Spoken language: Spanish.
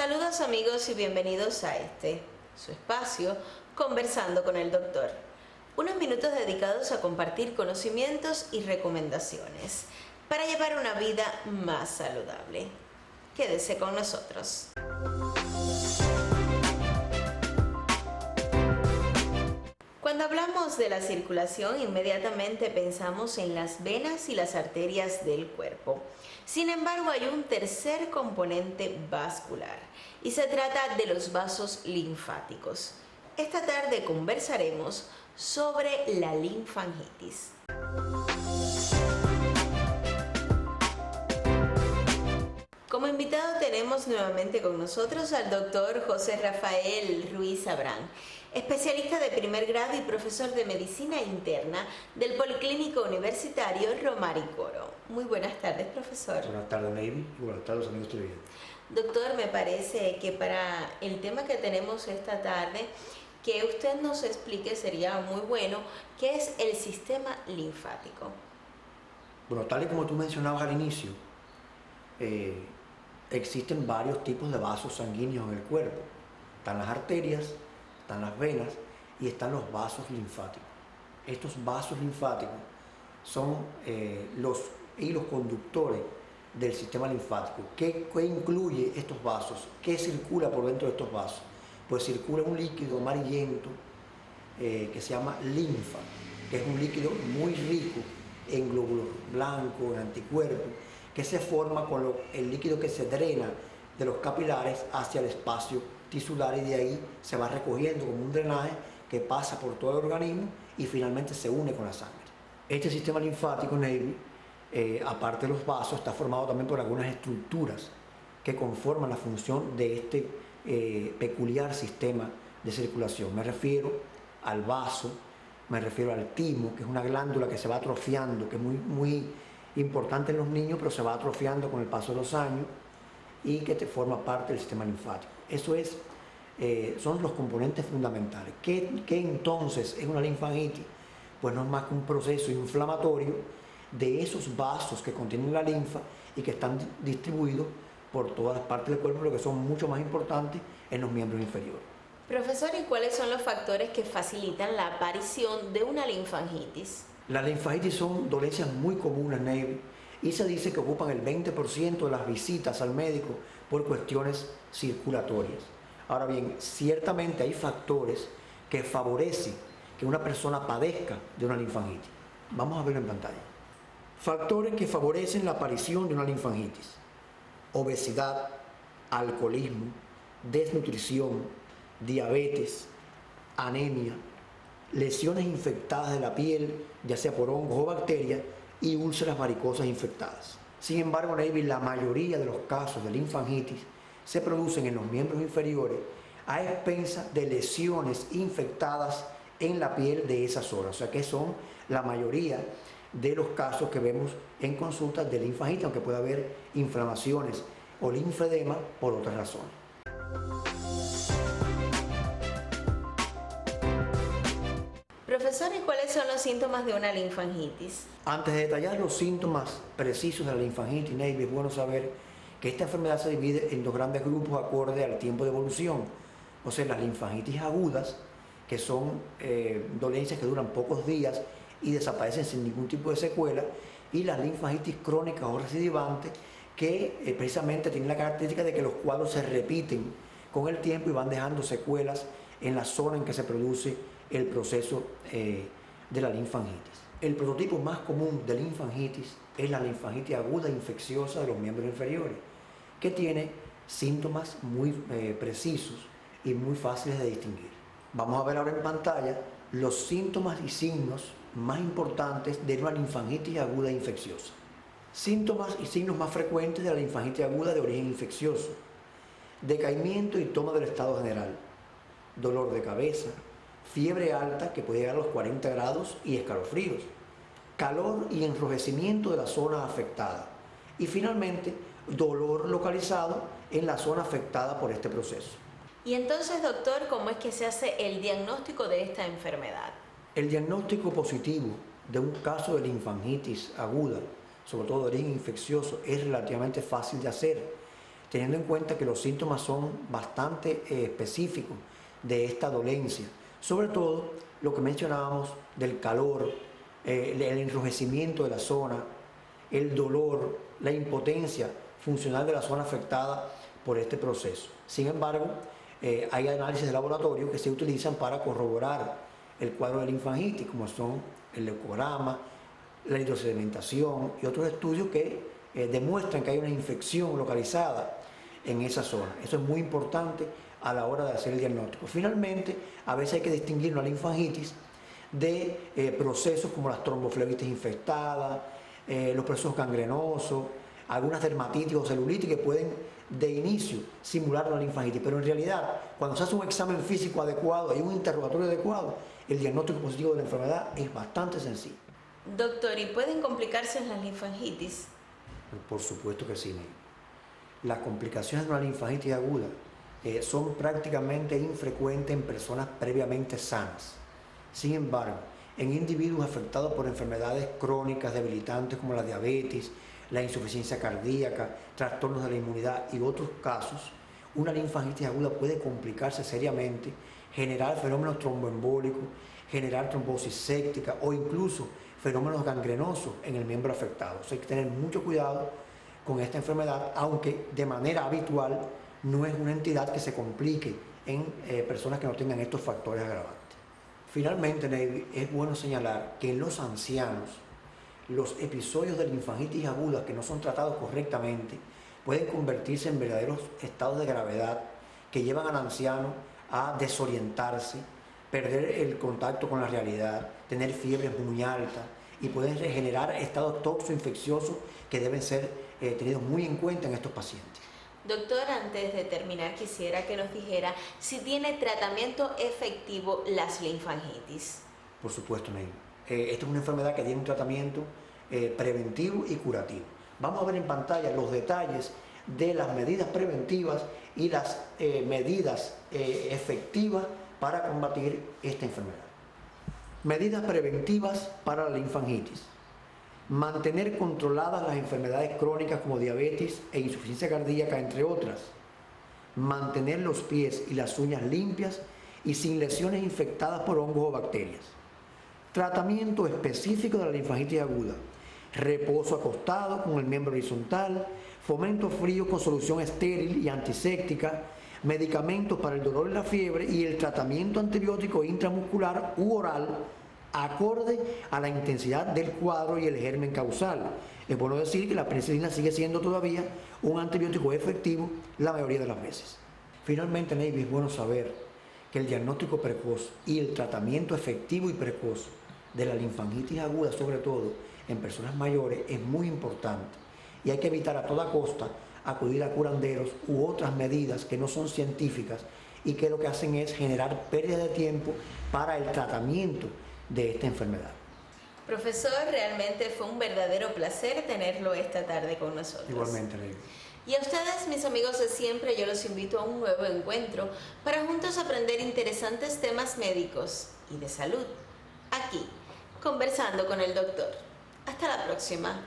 Saludos amigos y bienvenidos a su espacio, Conversando con el Doctor. Unos minutos dedicados a compartir conocimientos y recomendaciones para llevar una vida más saludable. Quédese con nosotros. Cuando hablamos de la circulación, inmediatamente pensamos en las venas y las arterias del cuerpo. Sin embargo, hay un tercer componente vascular y se trata de los vasos linfáticos. Esta tarde conversaremos sobre la linfangitis. Como invitado tenemos nuevamente con nosotros al doctor José Rafael Ruiz Abrán, especialista de primer grado y profesor de medicina interna del Policlínico Universitario Romari Coro. Muy buenas tardes, profesor. Buenas tardes, Navy, y buenas tardes, amigos televidentes. Doctor, me parece que para el tema que tenemos esta tarde, que usted nos explique sería muy bueno, ¿qué es el sistema linfático? Bueno, tal y como tú mencionabas al inicio, existen varios tipos de vasos sanguíneos en el cuerpo. Están las arterias, están las venas y están los vasos linfáticos. Estos vasos linfáticos son los hilos conductores del sistema linfático. ¿Qué incluye estos vasos? ¿Qué circula por dentro de estos vasos? Pues circula un líquido amarillento que se llama linfa, que es un líquido muy rico en glóbulos blancos, en anticuerpos, que se forma con el líquido que se drena de los capilares hacia el espacio tisular y de ahí se va recogiendo como un drenaje que pasa por todo el organismo y finalmente se une con la sangre. Este sistema linfático, Navy, aparte de los vasos, está formado también por algunas estructuras que conforman la función de este peculiar sistema de circulación. Me refiero al vaso, me refiero al timo, que es una glándula que se va atrofiando, que es muy importante en los niños, pero se va atrofiando con el paso de los años y que forma parte del sistema linfático. Eso son los componentes fundamentales. ¿Qué entonces es una linfangitis? Pues no es más que un proceso inflamatorio de esos vasos que contienen la linfa y que están distribuidos por todas las partes del cuerpo, pero que son mucho más importantes en los miembros inferiores. Profesor, ¿y cuáles son los factores que facilitan la aparición de una linfangitis? Las linfangitis son dolencias muy comunes, Navy, y se dice que ocupan el 20% de las visitas al médico por cuestiones circulatorias. Ahora bien, ciertamente hay factores que favorecen que una persona padezca de una linfangitis. Vamos a verlo en pantalla. Factores que favorecen la aparición de una linfangitis: obesidad, alcoholismo, desnutrición, diabetes, anemia, lesiones infectadas de la piel, ya sea por hongos o bacterias, y úlceras varicosas infectadas. Sin embargo, Navy, la mayoría de los casos de linfangitis se producen en los miembros inferiores a expensas de lesiones infectadas en la piel de esa zona. O sea que son la mayoría de los casos que vemos en consultas de linfangitis, aunque puede haber inflamaciones o linfedema por otras razones. Profesor, ¿y cuáles son los síntomas de una linfangitis? Antes de detallar los síntomas precisos de la linfangitis, Navy, es bueno saber que esta enfermedad se divide en dos grandes grupos acorde al tiempo de evolución. O sea, las linfangitis agudas, que son dolencias que duran pocos días y desaparecen sin ningún tipo de secuela, y las linfangitis crónicas o recidivantes, que precisamente tienen la característica de que los cuadros se repiten con el tiempo y van dejando secuelas en la zona en que se produce el proceso de la linfangitis. El prototipo más común de linfangitis es la linfangitis aguda infecciosa de los miembros inferiores, que tiene síntomas muy precisos y muy fáciles de distinguir. Vamos a ver ahora en pantalla los síntomas y signos más importantes de una linfangitis aguda infecciosa. Síntomas y signos más frecuentes de la linfangitis aguda de origen infeccioso: decaimiento y toma del estado general, dolor de cabeza, fiebre alta que puede llegar a los 40 grados y escalofríos, calor y enrojecimiento de la zona afectada y finalmente dolor localizado en la zona afectada por este proceso. Y entonces, doctor, ¿cómo es que se hace el diagnóstico de esta enfermedad? El diagnóstico positivo de un caso de linfangitis aguda, sobre todo de origen infeccioso, es relativamente fácil de hacer. teniendo en cuenta que los síntomas son bastante específicos de esta dolencia, sobre todo lo que mencionábamos del calor, el enrojecimiento de la zona, el dolor, la impotencia funcional de la zona afectada por este proceso. Sin embargo, hay análisis de laboratorio que se utilizan para corroborar el cuadro de linfangitis, como son el leucograma, la hidrosedimentación y otros estudios que demuestran que hay una infección localizada en esa zona. Eso es muy importante a la hora de hacer el diagnóstico. Finalmente, a veces hay que distinguir una linfangitis de procesos como las tromboflebitis infectadas, los procesos gangrenosos, algunas dermatitis o celulitis que pueden de inicio simular una linfangitis, pero en realidad cuando se hace un examen físico adecuado y un interrogatorio adecuado, el diagnóstico positivo de la enfermedad es bastante sencillo. Doctor, ¿y pueden complicarse en las linfangitis? Por supuesto que sí, Ney. Las complicaciones de una linfangitis aguda son prácticamente infrecuentes en personas previamente sanas. Sin embargo, en individuos afectados por enfermedades crónicas debilitantes como la diabetes, la insuficiencia cardíaca, trastornos de la inmunidad y otros casos, una linfangitis aguda puede complicarse seriamente, generar fenómenos tromboembólicos, generar trombosis séptica o incluso fenómenos gangrenosos en el miembro afectado. O sea, hay que tener mucho cuidado con esta enfermedad, aunque de manera habitual no es una entidad que se complique en personas que no tengan estos factores agravantes. Finalmente, Navy, es bueno señalar que en los ancianos, los episodios de linfangitis aguda que no son tratados correctamente pueden convertirse en verdaderos estados de gravedad que llevan al anciano a desorientarse, perder el contacto con la realidad, tener fiebres muy altas y pueden generar estados toxoinfecciosos que deben ser tenidos muy en cuenta en estos pacientes. Doctor, antes de terminar quisiera que nos dijera si tiene tratamiento efectivo las linfangitis. Por supuesto, Ney. Esta es una enfermedad que tiene un tratamiento preventivo y curativo. Vamos a ver en pantalla los detalles de las medidas preventivas y las medidas efectivas para combatir esta enfermedad. Medidas preventivas para la linfangitis. Mantener controladas las enfermedades crónicas como diabetes e insuficiencia cardíaca, entre otras. Mantener los pies y las uñas limpias y sin lesiones infectadas por hongos o bacterias. Tratamiento específico de la linfangitis aguda. Reposo acostado con el miembro horizontal, fomento frío con solución estéril y antiséptica, medicamentos para el dolor y la fiebre y el tratamiento antibiótico intramuscular u oral acorde a la intensidad del cuadro y el germen causal. Es bueno decir que la penicilina sigue siendo todavía un antibiótico efectivo la mayoría de las veces. Finalmente, Navy, es bueno saber que el diagnóstico precoz y el tratamiento efectivo y precoz de la linfangitis aguda, sobre todo en personas mayores, es muy importante y hay que evitar a toda costa acudir a curanderos u otras medidas que no son científicas y que lo que hacen es generar pérdida de tiempo para el tratamiento de esta enfermedad. Profesor, realmente fue un verdadero placer tenerlo esta tarde con nosotros. Igualmente, Ley. Y a ustedes, mis amigos de siempre, yo los invito a un nuevo encuentro para juntos aprender interesantes temas médicos y de salud. Aquí, conversando con el doctor. Hasta la próxima.